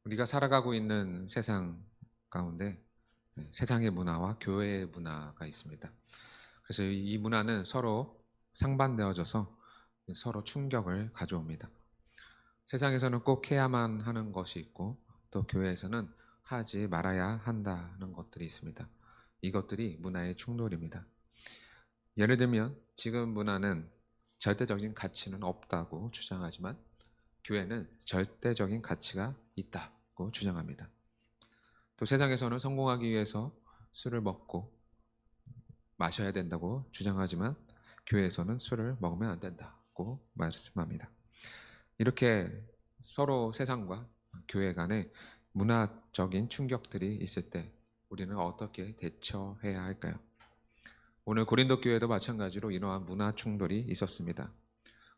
우리가 살아가고 있는 세상 가운데 세상의 문화와 교회의 문화가 있습니다. 그래서 이 문화는 서로 상반되어져서 서로 충격을 가져옵니다. 세상에서는 꼭 해야만 하는 것이 있고 또 교회에서는 하지 말아야 한다는 것들이 있습니다. 이것들이 문화의 충돌입니다. 예를 들면 지금 문화는 절대적인 가치는 없다고 주장하지만 교회는 절대적인 가치가 있다고 주장합니다. 또 세상에서는 성공하기 위해서 술을 먹고 마셔야 된다고 주장하지만 교회에서는 술을 먹으면 안 된다고 말씀합니다. 이렇게 서로 세상과 교회 간에 문화적인 충격들이 있을 때 우리는 어떻게 대처해야 할까요? 오늘 고린도 교회도 마찬가지로 이러한 문화 충돌이 있었습니다.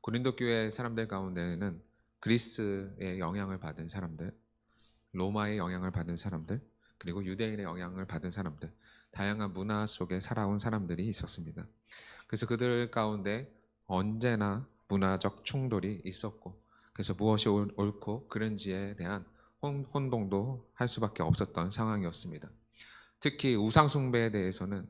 고린도 교회 사람들 가운데는 그리스의 영향을 받은 사람들, 로마의 영향을 받은 사람들, 그리고 유대인의 영향을 받은 사람들, 다양한 문화 속에 살아온 사람들이 있었습니다. 그래서 그들 가운데 언제나 문화적 충돌이 있었고, 그래서 무엇이 옳고 그른지에 대한 혼동도 할 수밖에 없었던 상황이었습니다. 특히 우상숭배에 대해서는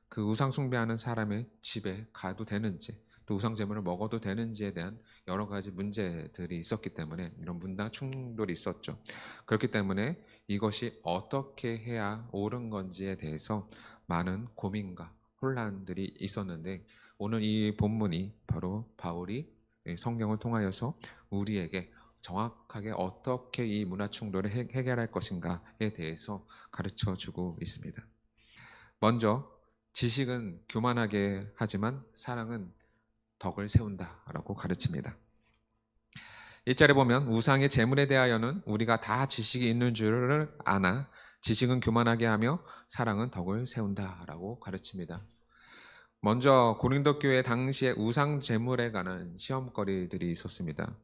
그 우상숭배하는 사람의 집에 가도 되는지, 또 우상제물을 먹어도 되는지에 대한 여러 가지 문제들이 있었기 때문에 이런 문화 충돌이 있었죠. 그렇기 때문에 이것이 어떻게 해야 옳은 건지에 대해서 많은 고민과 혼란들이 있었는데 오늘 이 본문이 바로 바울이 성경을 통하여서 우리에게 정확하게 어떻게 이 문화 충돌을 해결할 것인가에 대해서 가르쳐 주고 있습니다. 먼저 지식은 교만하게 하지만 사랑은 덕을 세운다라고 가르칩니다. 1절에 보면 우상의 재물에 대하여는 우리가 다 지식이 있는 줄을 아나 지식은 교만하게 하며 사랑은 덕을 세운다라고 가르칩니다. 먼저 고린도 교회 당시에 우상 제물에 관한 시험거리들이 있었습니다.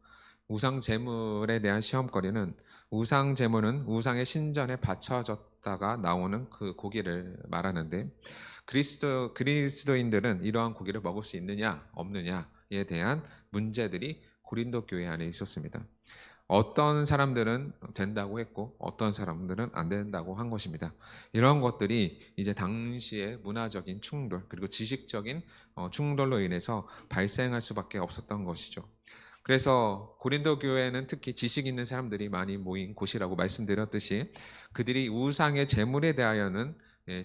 우상 제물에 대한 시험거리는 우상 제물은 우상의 신전에 바쳐졌다가 나오는 그 고기를 말하는데 그리스도인들은 이러한 고기를 먹을 수 있느냐 없느냐에 대한 문제들이 고린도 교회 안에 있었습니다. 어떤 사람들은 된다고 했고 어떤 사람들은 안 된다고 한 것입니다. 이런 것들이 이제 당시의 문화적인 충돌 그리고 지식적인 충돌로 인해서 발생할 수밖에 없었던 것이죠. 그래서 고린도 교회는 특히 지식 있는 사람들이 많이 모인 곳이라고 말씀드렸듯이 그들이 우상의 재물에 대하여는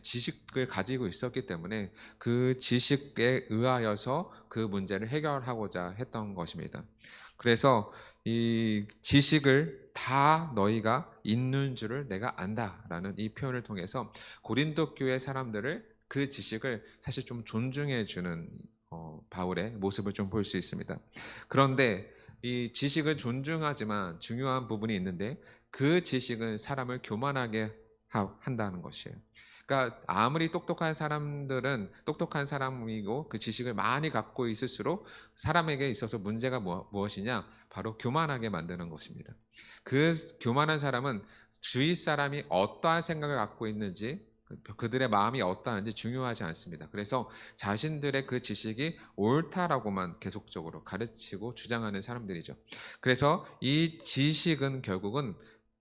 지식을 가지고 있었기 때문에 그 지식에 의하여서 그 문제를 해결하고자 했던 것입니다. 그래서 이 지식을 다 너희가 있는 줄을 내가 안다라는 이 표현을 통해서 고린도 교회 사람들을 그 지식을 사실 좀 존중해 주는 바울의 모습을 좀 볼 수 있습니다. 그런데 이 지식을 존중하지만 중요한 부분이 있는데 그 지식은 사람을 교만하게 한다는 것이에요. 그러니까 아무리 똑똑한 사람들은 똑똑한 사람이고 그 지식을 많이 갖고 있을수록 사람에게 있어서 문제가 무엇이냐? 바로 교만하게 만드는 것입니다. 그 교만한 사람은 주위 사람이 어떠한 생각을 갖고 있는지 그들의 마음이 어떠한지 중요하지 않습니다. 그래서 자신들의 그 지식이 옳다라고만 계속적으로 가르치고 주장하는 사람들이죠. 그래서 이 지식은 결국은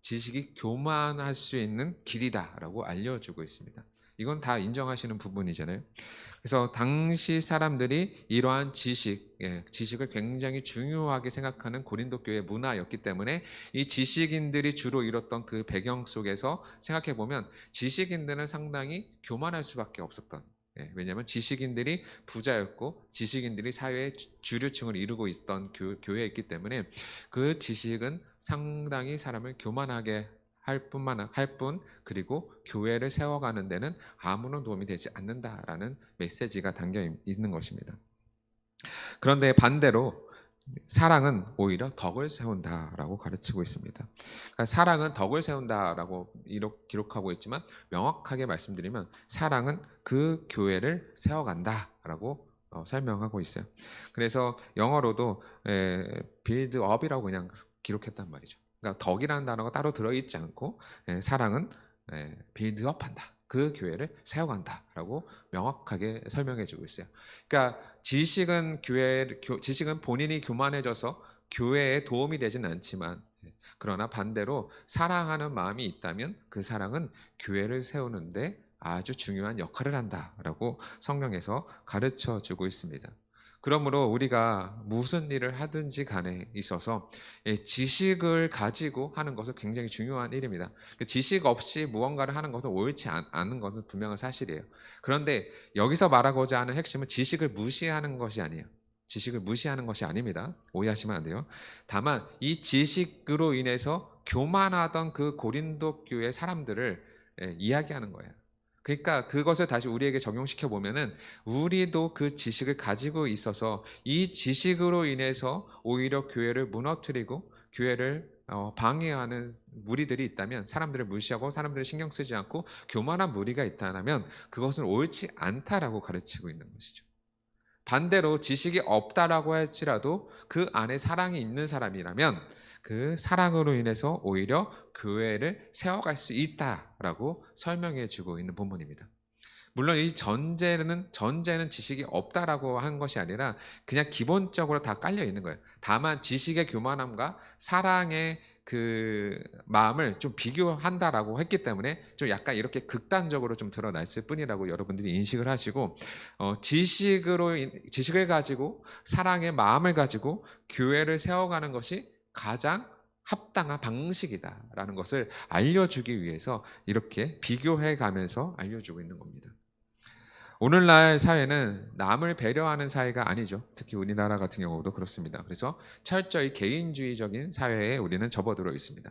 지식이 교만할 수 있는 길이다라고 알려주고 있습니다. 이건 다 인정하시는 부분이잖아요. 그래서 당시 사람들이 이러한 지식을 굉장히 중요하게 생각하는 고린도 교회 문화였기 때문에 이 지식인들이 주로 이뤘던 그 배경 속에서 생각해 보면 지식인들은 상당히 교만할 수밖에 없었던. 왜냐하면 지식인들이 부자였고 지식인들이 사회의 주류층을 이루고 있던 교회였기 때문에 그 지식은 상당히 사람을 교만하게 할 뿐 그리고 교회를 세워가는 데는 아무런 도움이 되지 않는다라는 메시지가 담겨 있는 것입니다. 그런데 반대로 사랑은 오히려 덕을 세운다라고 가르치고 있습니다. 그러니까 사랑은 덕을 세운다라고 기록하고 있지만 명확하게 말씀드리면 사랑은 그 교회를 세워간다라고 설명하고 있어요. 그래서 영어로도 빌드업이라고 그냥 기록했단 말이죠. 그러니까 덕이라는 단어가 따로 들어있지 않고 사랑은 빌드업한다. 그 교회를 세워간다라고 명확하게 설명해주고 있어요. 그러니까 지식은 본인이 교만해져서 교회에 도움이 되진 않지만 그러나 반대로 사랑하는 마음이 있다면 그 사랑은 교회를 세우는데 아주 중요한 역할을 한다라고 성경에서 가르쳐 주고 있습니다. 그러므로 우리가 무슨 일을 하든지 간에 있어서 지식을 가지고 하는 것은 굉장히 중요한 일입니다. 지식 없이 무언가를 하는 것은 옳지 않은 것은 분명한 사실이에요. 그런데 여기서 말하고자 하는 핵심은 지식을 무시하는 것이 아니에요. 지식을 무시하는 것이 아닙니다. 오해하시면 안 돼요. 다만 이 지식으로 인해서 교만하던 그 고린도 교회 사람들을 이야기하는 거예요. 그러니까 그것을 다시 우리에게 적용시켜 보면은 우리도 그 지식을 가지고 있어서 이 지식으로 인해서 오히려 교회를 무너뜨리고 교회를 방해하는 무리들이 있다면, 사람들을 무시하고 사람들을 신경 쓰지 않고 교만한 무리가 있다면 그것은 옳지 않다라고 가르치고 있는 것이죠. 반대로 지식이 없다라고 할지라도 그 안에 사랑이 있는 사람이라면 그 사랑으로 인해서 오히려 교회를 세워갈 수 있다라고 설명해 주고 있는 본문입니다. 물론 이 전제는 지식이 없다라고 한 것이 아니라 그냥 기본적으로 다 깔려 있는 거예요. 다만 지식의 교만함과 사랑의 그 마음을 좀 비교한다라고 했기 때문에 좀 약간 이렇게 극단적으로 좀 드러났을 뿐이라고 여러분들이 인식을 하시고, 지식을 가지고 사랑의 마음을 가지고 교회를 세워가는 것이 가장 합당한 방식이다라는 것을 알려주기 위해서 이렇게 비교해 가면서 알려주고 있는 겁니다. 오늘날 사회는 남을 배려하는 사회가 아니죠. 특히 우리나라 같은 경우도 그렇습니다. 그래서 철저히 개인주의적인 사회에 우리는 접어들어 있습니다.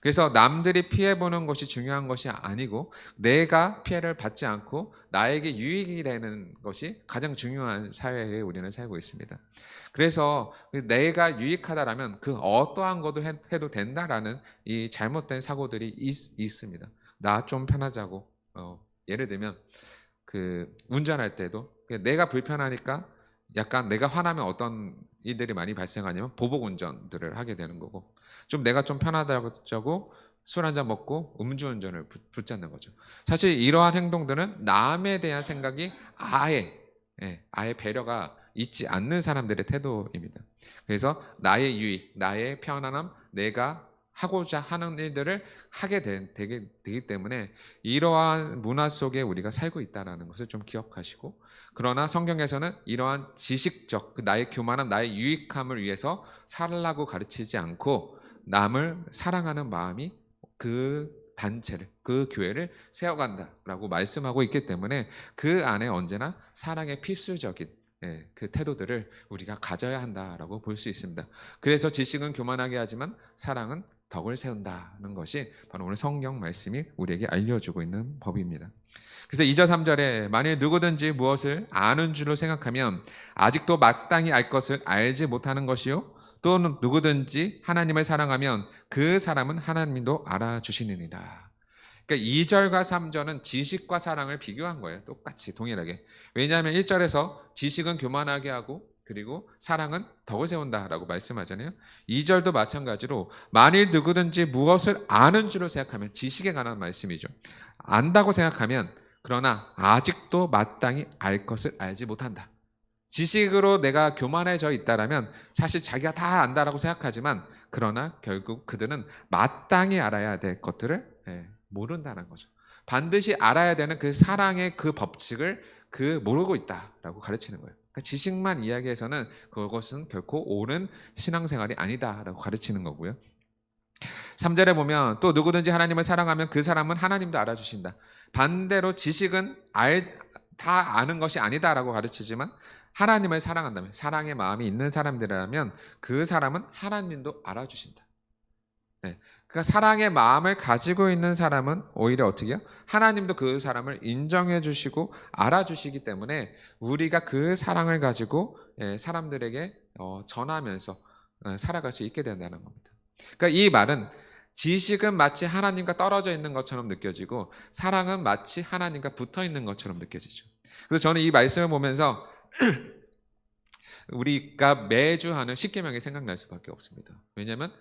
그래서 남들이 피해보는 것이 중요한 것이 아니고 내가 피해를 받지 않고 나에게 유익이 되는 것이 가장 중요한 사회에 우리는 살고 있습니다. 그래서 내가 유익하다라면 그 어떠한 것도 해도 된다라는 이 잘못된 사고들이 있습니다. 나 좀 편하자고. 예를 들면 그 운전할 때도 내가 불편하니까 약간 내가 화나면 어떤 일들이 많이 발생하냐면 보복 운전들을 하게 되는 거고, 좀 내가 좀 편하다고 술 한잔 먹고 음주운전을 붙잡는 거죠. 사실 이러한 행동들은 남에 대한 생각이 아예 배려가 있지 않는 사람들의 태도입니다. 그래서 나의 유익, 나의 편안함, 내가 하고자 하는 일들을 하게 되기 때문에 이러한 문화 속에 우리가 살고 있다는 것을 좀 기억하시고, 그러나 성경에서는 이러한 지식적 나의 교만함, 나의 유익함을 위해서 살라고 가르치지 않고 남을 사랑하는 마음이 그 단체를, 그 교회를 세워간다라고 말씀하고 있기 때문에 그 안에 언제나 사랑의 필수적인 그 태도들을 우리가 가져야 한다라고 볼 수 있습니다. 그래서 지식은 교만하게 하지만 사랑은 덕을 세운다는 것이 바로 오늘 성경 말씀이 우리에게 알려주고 있는 법입니다. 그래서 2절 3절에 만일 누구든지 무엇을 아는 줄로 생각하면 아직도 마땅히 알 것을 알지 못하는 것이요, 또 누구든지 하나님을 사랑하면 그 사람은 하나님도 알아주시느니라. 그러니까 2절과 3절은 지식과 사랑을 비교한 거예요. 똑같이 동일하게. 왜냐하면 1절에서 지식은 교만하게 하고 그리고 사랑은 덕을 세운다라고 말씀하잖아요. 2절도 마찬가지로 만일 누구든지 무엇을 아는 줄로 생각하면, 지식에 관한 말씀이죠. 안다고 생각하면 그러나 아직도 마땅히 알 것을 알지 못한다. 지식으로 내가 교만해져 있다라면 사실 자기가 다 안다라고 생각하지만 그러나 결국 그들은 마땅히 알아야 될 것들을 모른다는 거죠. 반드시 알아야 되는 그 사랑의 그 법칙을 모르고 있다라고 가르치는 거예요. 그러니까 지식만 이야기해서는 그것은 결코 옳은 신앙생활이 아니다라고 가르치는 거고요. 3절에 보면 또 누구든지 하나님을 사랑하면 그 사람은 하나님도 알아주신다. 반대로 지식은 다 아는 것이 아니다라고 가르치지만 하나님을 사랑한다면, 사랑의 마음이 있는 사람들이라면 그 사람은 하나님도 알아주신다. 그러니까 사랑의 마음을 가지고 있는 사람은 오히려 어떻게 해요? 하나님도 그 사람을 인정해 주시고 알아주시기 때문에 우리가 그 사랑을 가지고 사람들에게 전하면서 살아갈 수 있게 된다는 겁니다. 그러니까 이 말은 지식은 마치 하나님과 떨어져 있는 것처럼 느껴지고 사랑은 마치 하나님과 붙어 있는 것처럼 느껴지죠. 그래서 저는 이 말씀을 보면서 우리가 매주 하는 십계명이 생각날 수밖에 없습니다. 왜냐하면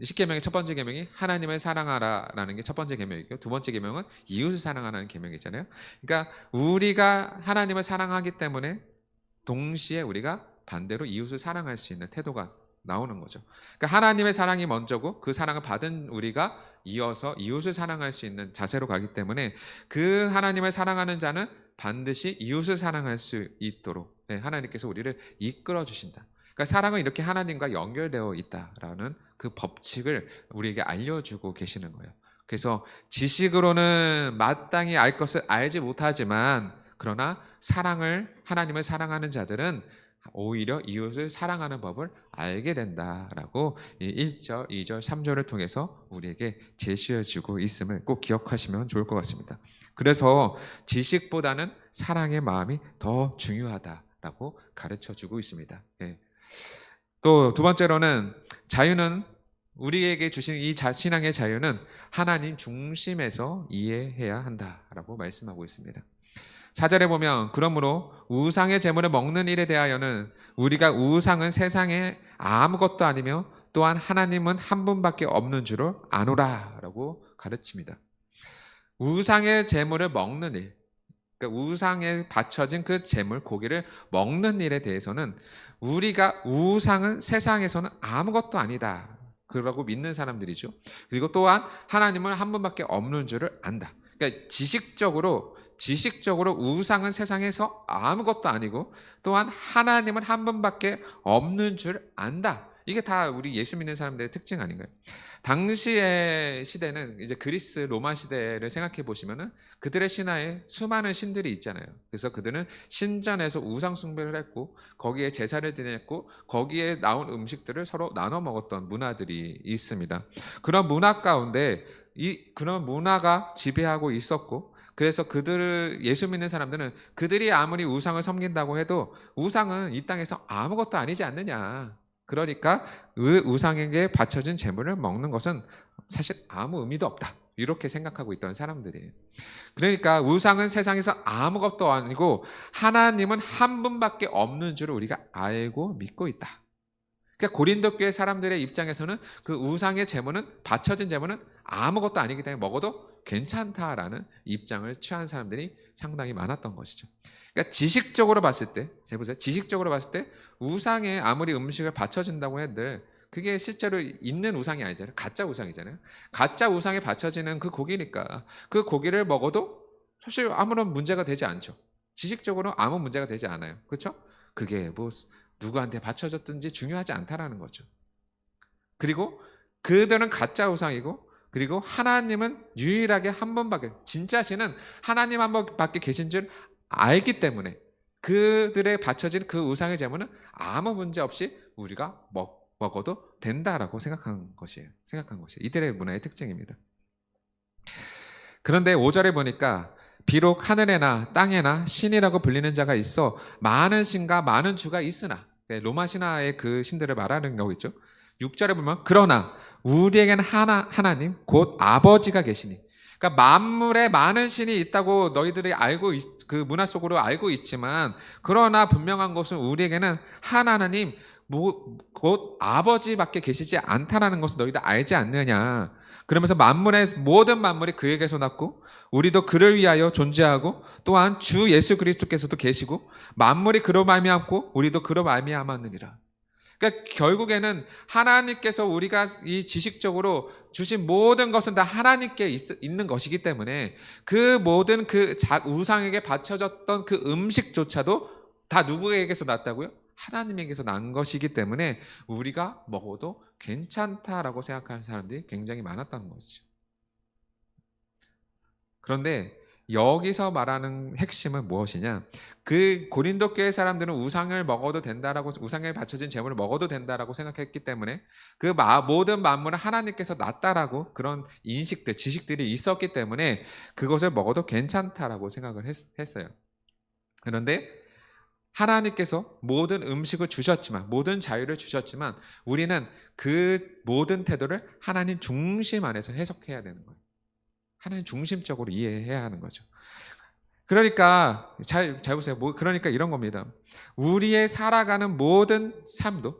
십계명의 첫 번째 계명이 하나님을 사랑하라라는 게 첫 번째 계명이고요. 두 번째 계명은 이웃을 사랑하라는 계명이잖아요. 그러니까 우리가 하나님을 사랑하기 때문에 동시에 우리가 반대로 이웃을 사랑할 수 있는 태도가 나오는 거죠. 그러니까 하나님의 사랑이 먼저고 그 사랑을 받은 우리가 이어서 이웃을 사랑할 수 있는 자세로 가기 때문에 그 하나님을 사랑하는 자는 반드시 이웃을 사랑할 수 있도록 하나님께서 우리를 이끌어 주신다. 그러니까 사랑은 이렇게 하나님과 연결되어 있다라는 그 법칙을 우리에게 알려주고 계시는 거예요. 그래서 지식으로는 마땅히 알 것을 알지 못하지만 그러나 하나님을 사랑하는 자들은 오히려 이웃을 사랑하는 법을 알게 된다라고 1절, 2절, 3절을 통해서 우리에게 제시해 주고 있음을 꼭 기억하시면 좋을 것 같습니다. 그래서 지식보다는 사랑의 마음이 더 중요하다라고 가르쳐 주고 있습니다. 또 두 번째로는 자유는 우리에게 주신 이 신앙의 자유는 하나님 중심에서 이해해야 한다라고 말씀하고 있습니다. 4절에 보면 그러므로 우상의 제물을 먹는 일에 대하여는 우리가 우상은 세상에 아무것도 아니며 또한 하나님은 한 분밖에 없는 줄을 아노라 라고 가르칩니다. 우상의 제물을 먹는 일, 그러니까 우상에 바쳐진 그 제물, 고기를 먹는 일에 대해서는 우리가 우상은 세상에서는 아무것도 아니다 그러고 믿는 사람들이죠. 그리고 또한 하나님은 한 분밖에 없는 줄을 안다. 그러니까 지식적으로 우상은 세상에서 아무것도 아니고 또한 하나님은 한 분밖에 없는 줄 안다. 이게 다 우리 예수 믿는 사람들의 특징 아닌가요? 당시의 시대는 이제 그리스 로마 시대를 생각해 보시면은 그들의 신화에 수많은 신들이 있잖아요. 그래서 그들은 신전에서 우상 숭배를 했고 거기에 제사를 드렸고 거기에 나온 음식들을 서로 나눠 먹었던 문화들이 있습니다. 그런 문화 가운데 그런 문화가 지배하고 있었고 그래서 예수 믿는 사람들은 그들이 아무리 우상을 섬긴다고 해도 우상은 이 땅에서 아무것도 아니지 않느냐. 그러니까 우상에게 바쳐진 제물을 먹는 것은 사실 아무 의미도 없다. 이렇게 생각하고 있던 사람들이에요. 그러니까 우상은 세상에서 아무것도 아니고 하나님은 한 분밖에 없는 줄을 우리가 알고 믿고 있다. 그러니까 고린도 교회 사람들의 입장에서는 그 우상의 제물은 바쳐진 제물은 아무것도 아니기 때문에 먹어도 괜찮다라는 입장을 취한 사람들이 상당히 많았던 것이죠. 그러니까 지식적으로 봤을 때 우상에 아무리 음식을 바쳐준다고 해도 그게 실제로 있는 우상이 아니잖아요. 가짜 우상이잖아요. 가짜 우상에 바쳐지는 그 고기니까 그 고기를 먹어도 사실 아무런 문제가 되지 않죠. 지식적으로 아무 문제가 되지 않아요. 그렇죠? 그게 뭐 누구한테 바쳐졌든지 중요하지 않다라는 거죠. 그리고 그들은 가짜 우상이고 그리고 하나님은 유일하게 한 분밖에, 진짜 신은 하나님 한 분밖에 계신 줄 알기 때문에 그들의 바쳐진 그 우상의 제물은 아무 문제 없이 우리가 먹어도 된다라고 생각한 것이에요. 이들의 문화의 특징입니다. 그런데 5절에 보니까 비록 하늘에나 땅에나 신이라고 불리는 자가 있어 많은 신과 많은 주가 있으나, 로마 신화의 그 신들을 말하는 경우 있죠. 6절에 보면 그러나 우리에게는 하나님 곧 아버지가 계시니, 그러니까 만물에 많은 신이 있다고 너희들이 그 문화 속으로 알고 있지만 그러나 분명한 것은 우리에게는 하나님 곧 아버지밖에 계시지 않다라는 것을 너희들 알지 않느냐. 그러면서 모든 만물이 그에게서 났고 우리도 그를 위하여 존재하고 또한 주 예수 그리스도께서도 계시고 만물이 그로 말미암고 우리도 그로 말미암았느니라. 그러니까 결국에는 하나님께서 우리가 이 지식적으로 주신 모든 것은 다 하나님께 있는 것이기 때문에 그 모든 우상에게 바쳐졌던 그 음식조차도 다 누구에게서 났다고요? 하나님에게서 난 것이기 때문에 우리가 먹어도 괜찮다라고 생각하는 사람들이 굉장히 많았다는 것이죠. 그런데 여기서 말하는 핵심은 무엇이냐? 그 고린도 교회 사람들은 우상을 먹어도 된다라고, 우상에 바쳐진 제물을 먹어도 된다라고 생각했기 때문에 그 모든 만물은 하나님께서 놨다라고 그런 지식들이 있었기 때문에 그것을 먹어도 괜찮다라고 생각을 했어요. 그런데 하나님께서 모든 음식을 주셨지만, 모든 자유를 주셨지만 우리는 그 모든 태도를 하나님 중심 안에서 해석해야 되는 거예요. 하나님 중심적으로 이해해야 하는 거죠. 그러니까 잘 보세요. 그러니까 이런 겁니다. 우리의 살아가는 모든 삶도,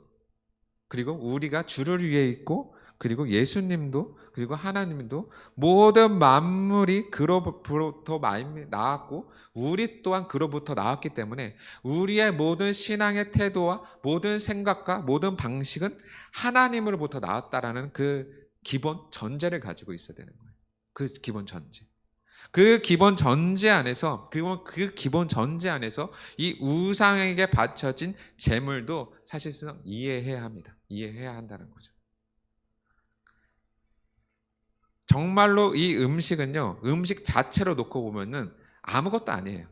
그리고 우리가 주를 위해 있고 그리고 예수님도 그리고 하나님도 모든 만물이 그로부터 나왔고 우리 또한 그로부터 나왔기 때문에 우리의 모든 신앙의 태도와 모든 생각과 모든 방식은 하나님으로부터 나왔다라는 그 기본 전제를 가지고 있어야 되는 거예요. 그 기본 전제. 그 기본 전제 안에서 그 기본 전제 안에서 이 우상에게 바쳐진 제물도 사실상 이해해야 합니다. 이해해야 한다는 거죠. 정말로 이 음식은요, 음식 자체로 놓고 보면은 아무것도 아니에요.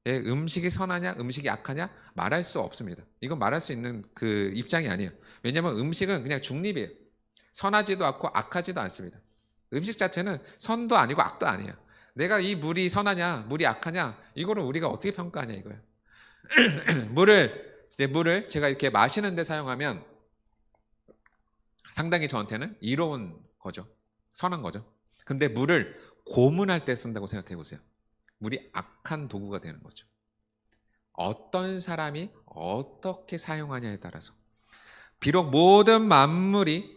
예, 음식이 선하냐, 음식이 악하냐 말할 수 없습니다. 이건 말할 수 있는 그 입장이 아니에요. 왜냐하면 음식은 그냥 중립이에요. 선하지도 않고 악하지도 않습니다. 음식 자체는 선도 아니고 악도 아니에요. 내가 이 물이 선하냐, 물이 악하냐, 이거를 우리가 어떻게 평가하냐 이거예요. 물을 제가 이렇게 마시는데 사용하면 상당히 저한테는 이로운 거죠. 선한 거죠. 근데 물을 고문할 때 쓴다고 생각해 보세요. 물이 악한 도구가 되는 거죠. 어떤 사람이 어떻게 사용하냐에 따라서 비록 모든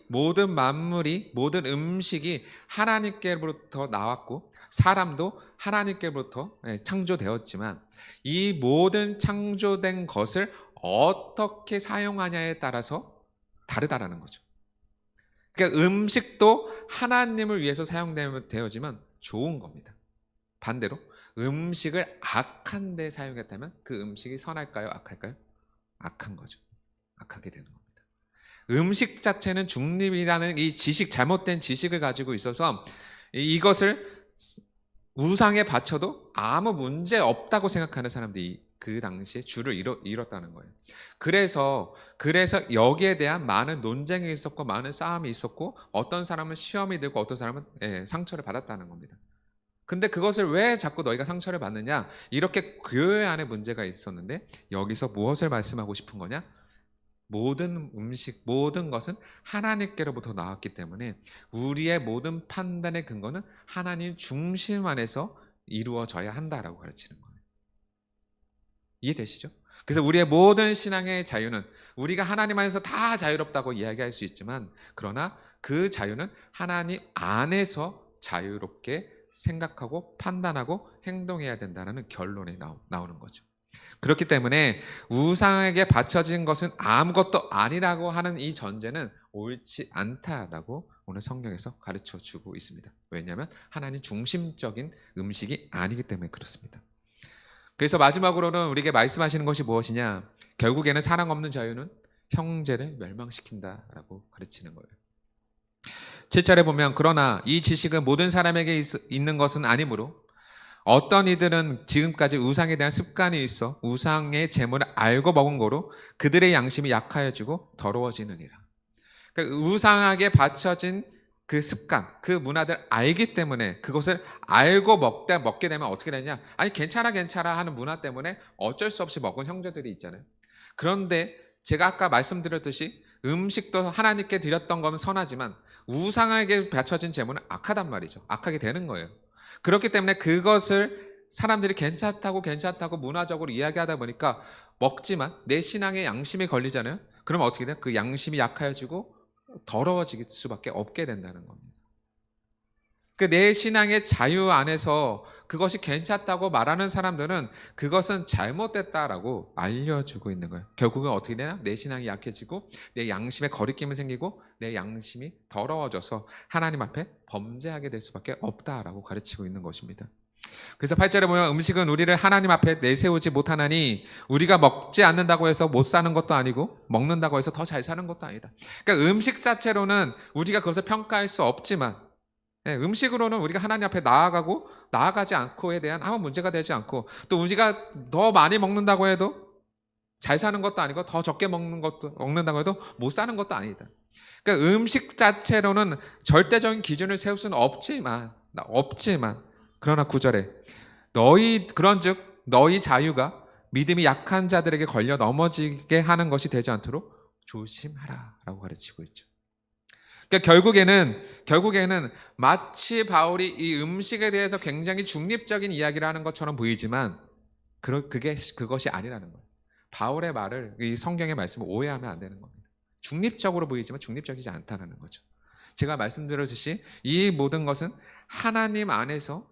모든 음식이 하나님께로부터 나왔고 사람도 하나님께로부터 창조되었지만 이 모든 창조된 것을 어떻게 사용하냐에 따라서 다르다라는 거죠. 그러니까 음식도 하나님을 위해서 사용되어지면 좋은 겁니다. 반대로 음식을 악한 데 사용했다면 그 음식이 선할까요? 악할까요? 악한 거죠. 악하게 되는 겁니다. 음식 자체는 중립이라는 이 잘못된 지식을 가지고 있어서 이것을 우상에 바쳐도 아무 문제 없다고 생각하는 사람들이 그 당시에 줄을 잃었다는 거예요. 그래서 여기에 대한 많은 논쟁이 있었고 많은 싸움이 있었고 어떤 사람은 시험이 들고 어떤 사람은 상처를 받았다는 겁니다. 근데 그것을 왜 자꾸 너희가 상처를 받느냐? 이렇게 교회 안에 문제가 있었는데 여기서 무엇을 말씀하고 싶은 거냐? 모든 음식, 모든 것은 하나님께로부터 나왔기 때문에 우리의 모든 판단의 근거는 하나님 중심 안에서 이루어져야 한다라고 가르치는 거예요. 이해되시죠? 그래서 우리의 모든 신앙의 자유는 우리가 하나님 안에서 다 자유롭다고 이야기할 수 있지만 그러나 그 자유는 하나님 안에서 자유롭게 생각하고 판단하고 행동해야 된다는 결론이 나오는 거죠. 그렇기 때문에 우상에게 바쳐진 것은 아무것도 아니라고 하는 이 전제는 옳지 않다라고 오늘 성경에서 가르쳐 주고 있습니다. 왜냐하면 하나님 중심적인 음식이 아니기 때문에 그렇습니다. 그래서 마지막으로는 우리에게 말씀하시는 것이 무엇이냐? 결국에는 사랑 없는 자유는 형제를 멸망시킨다라고 가르치는 거예요. 7절에 보면 그러나 이 지식은 모든 사람에게 있는 것은 아니므로 어떤 이들은 지금까지 우상에 대한 습관이 있어 우상의 제물을 알고 먹은 거로 그들의 양심이 약하여지고 더러워지느니라. 그러니까 우상에게 바쳐진 그 습관, 그 문화들 알기 때문에 그것을 알고 먹게 되면 어떻게 되냐? 아니 괜찮아 하는 문화 때문에 어쩔 수 없이 먹은 형제들이 있잖아요. 그런데 제가 아까 말씀드렸듯이 음식도 하나님께 드렸던 거면 선하지만 우상에게 바쳐진 제물은 악하단 말이죠. 악하게 되는 거예요. 그렇기 때문에 그것을 사람들이 괜찮다고 문화적으로 이야기하다 보니까 먹지만 내 신앙에 양심이 걸리잖아요. 그러면 어떻게 돼요? 그 양심이 약해지고 더러워질 수밖에 없게 된다는 겁니다. 내 신앙의 자유 안에서 그것이 괜찮다고 말하는 사람들은 그것은 잘못됐다라고 알려주고 있는 거예요. 결국은 어떻게 되나? 내 신앙이 약해지고 내 양심에 거리낌이 생기고 내 양심이 더러워져서 하나님 앞에 범죄하게 될 수밖에 없다라고 가르치고 있는 것입니다. 그래서 8절에 보면 음식은 우리를 하나님 앞에 내세우지 못하나니 우리가 먹지 않는다고 해서 못 사는 것도 아니고 먹는다고 해서 더 잘 사는 것도 아니다. 그러니까 음식 자체로는 우리가 그것을 평가할 수 없지만 음식으로는 우리가 하나님 앞에 나아가지 않고에 대한 아무 문제가 되지 않고 또 우리가 더 많이 먹는다고 해도 잘 사는 것도 아니고 더 적게 먹는다고 해도 못 사는 것도 아니다. 그러니까 음식 자체로는 절대적인 기준을 세울 수는 없지만 그러나 9절에 그런즉 너희 자유가 믿음이 약한 자들에게 걸려 넘어지게 하는 것이 되지 않도록 조심하라라고 가르치고 있죠. 그러니까 결국에는 마치 바울이 이 음식에 대해서 굉장히 중립적인 이야기를 하는 것처럼 보이지만 그것이 아니라는 거예요. 바울의 말을 이 성경의 말씀을 오해하면 안 되는 겁니다. 중립적으로 보이지만 중립적이지 않다는 거죠. 제가 말씀드렸듯이 이 모든 것은 하나님 안에서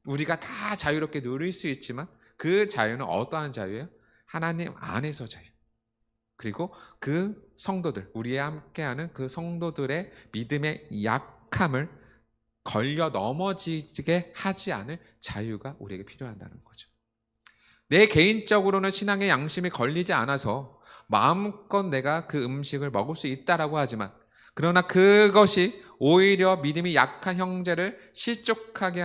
우리가 다 자유롭게 누릴 수 있지만 그 자유는 어떠한 자유예요? 하나님 안에서 자유. 그리고 그 성도들, 우리와 함께하는 그 성도들의 믿음의 약함을 걸려 넘어지게 하지 않을 자유가 우리에게 필요하다는 거죠. 내 개인적으로는 신앙의 양심이 걸리지 않아서 마음껏 내가 그 음식을 먹을 수 있다라고 하지만, 그러나 그것이 오히려 믿음이 약한 형제를 실족하게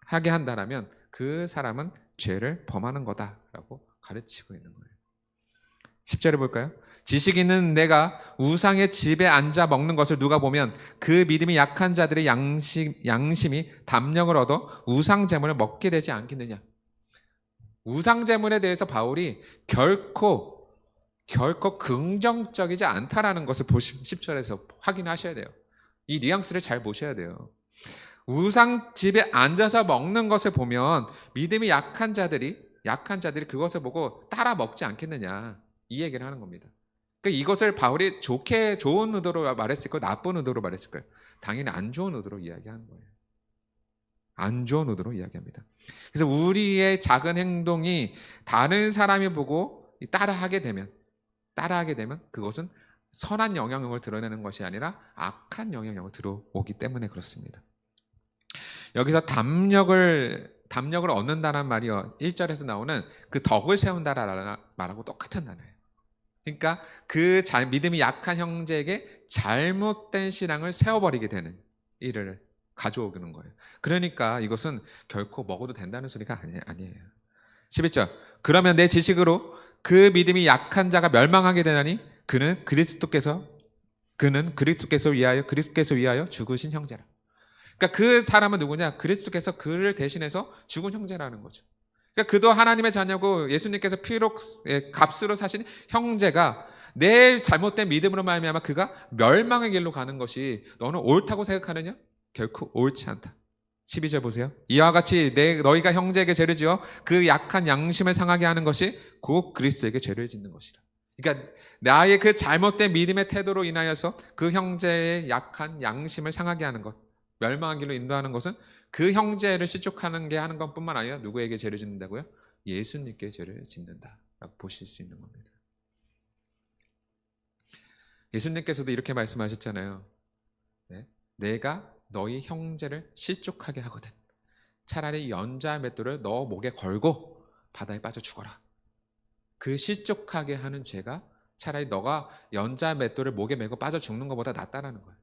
하게 한다면 그 사람은 죄를 범하는 거다라고 가르치고 있는 거예요. 10절에 볼까요? 지식 있는 내가 우상의 집에 앉아 먹는 것을 누가 보면 그 믿음이 약한 자들의 양심이 담력을 얻어 우상 제물을 먹게 되지 않겠느냐. 우상 제물에 대해서 바울이 결코 긍정적이지 않다라는 것을 10절에서 확인하셔야 돼요. 이 뉘앙스를 잘 보셔야 돼요. 우상 집에 앉아서 먹는 것을 보면 믿음이 약한 자들이 그것을 보고 따라 먹지 않겠느냐, 이 얘기를 하는 겁니다. 그러니까 이것을 바울이 좋은 의도로 말했을까요? 나쁜 의도로 말했을까요? 당연히 안 좋은 의도로 이야기하는 거예요. 안 좋은 의도로 이야기합니다. 그래서 우리의 작은 행동이 다른 사람이 보고 따라하게 되면 그것은 선한 영향력을 드러내는 것이 아니라 악한 영향력을 들어오기 때문에 그렇습니다. 여기서 담력을 얻는다는 말이요, 1절에서 나오는 그 덕을 세운다라는 말하고 똑같은 단어예요. 그러니까 그 믿음이 약한 형제에게 잘못된 신앙을 세워버리게 되는 일을 가져오는 거예요. 그러니까 이것은 결코 먹어도 된다는 소리가 아니에요. 11절, 그러면 내 지식으로 그 믿음이 약한 자가 멸망하게 되나니 그는 그리스도께서 위하여 죽으신 형제라. 그러니까 그 사람은 누구냐? 그리스도께서 그를 대신해서 죽은 형제라는 거죠. 그러니까 그도 하나님의 자녀고 예수님께서 피로 값으로 사신 형제가 내 잘못된 믿음으로 말미암아 그가 멸망의 길로 가는 것이 너는 옳다고 생각하느냐? 결코 옳지 않다. 12절 보세요. 이와 같이 너희가 형제에게 죄를 지어 그 약한 양심을 상하게 하는 것이 곧 그리스도에게 죄를 짓는 것이라. 그러니까 나의 그 잘못된 믿음의 태도로 인하여서 그 형제의 약한 양심을 상하게 하는 것, 멸망한 길로 인도하는 것은 그 형제를 실족하는 게 하는 것뿐만 아니라 누구에게 죄를 짓는다고요? 예수님께 죄를 짓는다라고 보실 수 있는 겁니다. 예수님께서도 이렇게 말씀하셨잖아요. 네? 내가 너희 형제를 실족하게 하거든 차라리 연자 맷돌을 너 목에 걸고 바다에 빠져 죽어라. 그 실족하게 하는 죄가 차라리 너가 연자 맷돌을 목에 메고 빠져 죽는 것보다 낫다라는 거예요.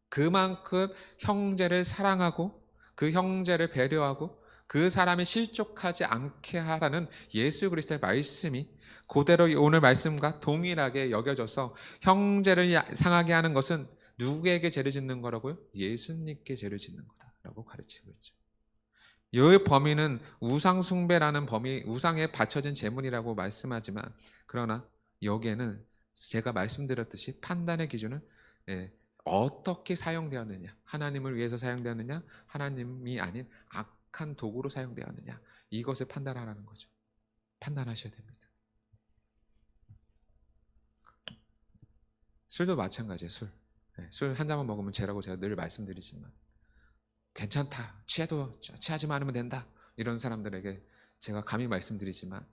그만큼 형제를 사랑하고 그 형제를 배려하고 그 사람이 실족하지 않게 하라는 예수 그리스도의 말씀이 그대로 오늘 말씀과 동일하게 여겨져서 형제를 상하게 하는 것은 누구에게 죄를 짓는 거라고요? 예수님께 죄를 짓는 거다라고 가르치고 있죠. 이 범위는 우상 숭배라는 범위, 우상에 바쳐진 제물이라고 말씀하지만, 그러나 여기에는 제가 말씀드렸듯이 판단의 기준은 어떻게 사용되었느냐, 하나님을 위해서 사용되었느냐, 하나님이 아닌 악한 도구로 사용되었느냐, 이것을 판단하라는 거죠. 판단하셔야 됩니다. 술도 마찬가지예요. 술 한 잔만 먹으면 죄라고 제가 늘 말씀드리지만, 괜찮다, 취하지만 않으면 된다, 이런 사람들에게 제가 감히 말씀드리지만,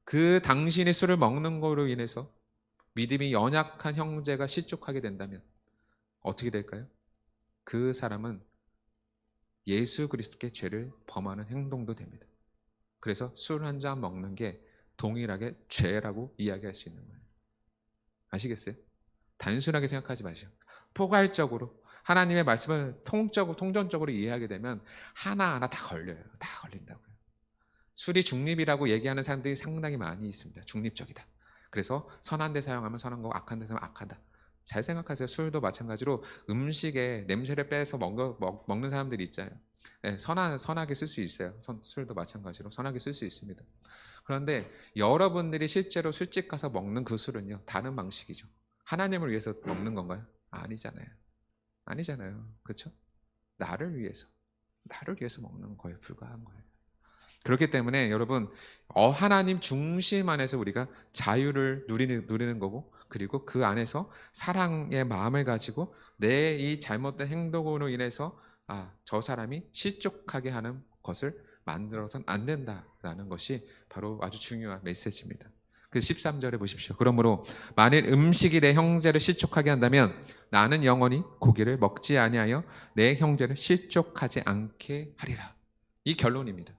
그 당신이 술을 먹는 거로 인해서 믿음이 연약한 형제가 실족하게 된다면 어떻게 될까요? 그 사람은 예수 그리스도께 죄를 범하는 행동도 됩니다. 그래서 술 한 잔 먹는 게 동일하게 죄라고 이야기할 수 있는 거예요. 아시겠어요? 단순하게 생각하지 마시고 포괄적으로 하나님의 말씀을 통전적으로 이해하게 되면 하나하나 다 걸려요. 다 걸린다고요. 술이 중립이라고 얘기하는 사람들이 상당히 많이 있습니다. 중립적이다. 그래서 선한 데 사용하면 선한 거고 악한 데 사용하면 악하다. 잘 생각하세요. 술도 마찬가지로 음식에 냄새를 빼서 먹는 사람들이 있잖아요. 네, 선하게 쓸 수 있어요. 술도 마찬가지로 선하게 쓸 수 있습니다. 그런데 여러분들이 실제로 술집 가서 먹는 그 술은요, 다른 방식이죠. 하나님을 위해서 먹는 건가요? 아니잖아요. 그렇죠? 나를 위해서 먹는 거에 불과한 거예요. 그렇기 때문에 여러분, 하나님 중심 안에서 우리가 자유를 누리는 거고, 그리고 그 안에서 사랑의 마음을 가지고 내 이 잘못된 행동으로 인해서 저 사람이 실족하게 하는 것을 만들어서는 안 된다라는 것이 바로 아주 중요한 메시지입니다. 그 13절에 보십시오. 그러므로 만일 음식이 내 형제를 실족하게 한다면 나는 영원히 고기를 먹지 아니하여 내 형제를 실족하지 않게 하리라. 이 결론입니다.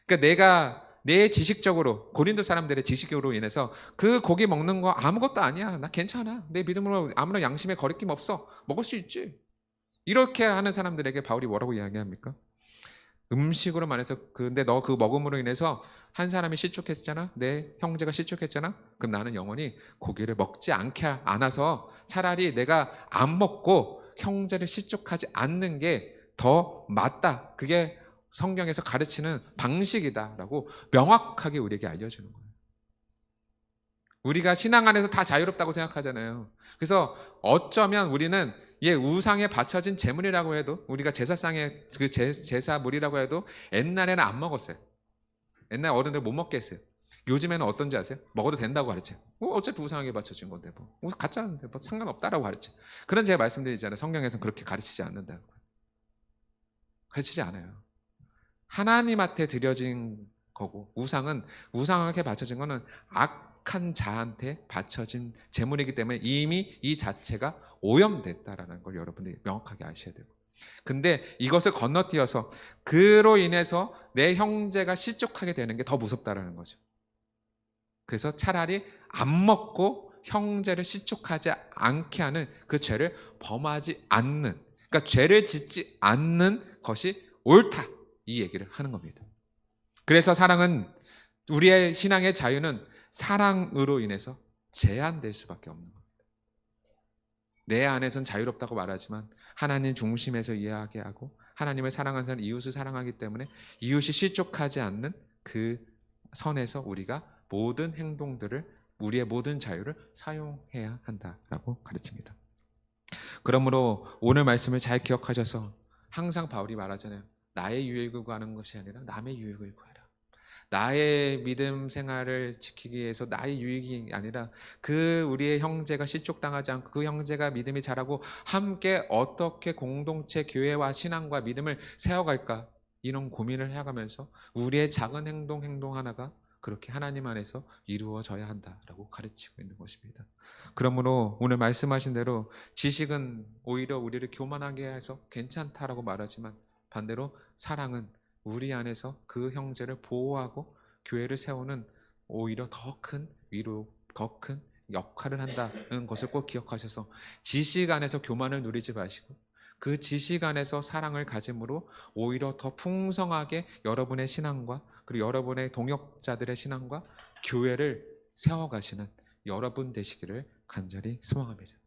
그러니까 내가 내 지식적으로, 고린도 사람들의 지식으로 인해서 그 고기 먹는 거 아무것도 아니야, 나 괜찮아, 내 믿음으로 아무런 양심에 거리낌 없어, 먹을 수 있지, 이렇게 하는 사람들에게 바울이 뭐라고 이야기합니까? 음식으로 말해서 근데 너 그 먹음으로 인해서 한 사람이 실족했잖아, 내 형제가 실족했잖아, 그럼 나는 영원히 고기를 먹지 않아서 차라리 내가 안 먹고 형제를 실족하지 않는 게 더 맞다, 그게 성경에서 가르치는 방식이다라고 명확하게 우리에게 알려주는 거예요. 우리가 신앙 안에서 다 자유롭다고 생각하잖아요. 그래서 어쩌면 우리는 우상에 바쳐진 제물이라고 해도, 우리가 제사상의 그 제사물이라고 해도 옛날에는 안 먹었어요. 옛날 어른들 못 먹게 했어요. 요즘에는 어떤지 아세요? 먹어도 된다고 가르쳐요. 어차피 우상에게 바쳐진 건데 뭐 가짜인데 뭐 상관없다라고 가르쳐요. 그런 제가 말씀드리잖아요. 성경에서는 그렇게 가르치지 않는다고. 가르치지 않아요. 하나님한테 드려진 거고, 우상은, 우상에게 바쳐진 거는 악한 자한테 바쳐진 제물이기 때문에 이미 이 자체가 오염됐다라는 걸 여러분들이 명확하게 아셔야 되고, 근데 이것을 건너뛰어서 그로 인해서 내 형제가 실족하게 되는 게 더 무섭다라는 거죠. 그래서 차라리 안 먹고 형제를 실족하지 않게 하는 그 죄를 범하지 않는, 그러니까 죄를 짓지 않는 것이 옳다, 이 얘기를 하는 겁니다. 그래서 사랑은, 우리의 신앙의 자유는 사랑으로 인해서 제한될 수밖에 없는 겁니다. 내 안에선 자유롭다고 말하지만 하나님 중심에서 이야기하고, 하나님을 사랑하는 사람은 이웃을 사랑하기 때문에 이웃이 실족하지 않는 그 선에서 우리가 모든 행동들을, 우리의 모든 자유를 사용해야 한다라고 가르칩니다. 그러므로 오늘 말씀을 잘 기억하셔서, 항상 바울이 말하잖아요. 나의 유익을 구하는 것이 아니라 남의 유익을 구하라. 나의 믿음 생활을 지키기 위해서 나의 유익이 아니라 그 우리의 형제가 실족당하지 않고 그 형제가 믿음이 자라고 함께 어떻게 공동체 교회와 신앙과 믿음을 세워갈까, 이런 고민을 해가면서 우리의 작은 행동 하나가 그렇게 하나님 안에서 이루어져야 한다라고 가르치고 있는 것입니다. 그러므로 오늘 말씀하신 대로 지식은 오히려 우리를 교만하게 해서 괜찮다라고 말하지만, 반대로 사랑은 우리 안에서 그 형제를 보호하고 교회를 세우는 오히려 더 큰 위로, 더 큰 역할을 한다는 것을 꼭 기억하셔서, 지식 안에서 교만을 누리지 마시고 그 지식 안에서 사랑을 가짐으로 오히려 더 풍성하게 여러분의 신앙과 그리고 여러분의 동역자들의 신앙과 교회를 세워가시는 여러분 되시기를 간절히 소망합니다.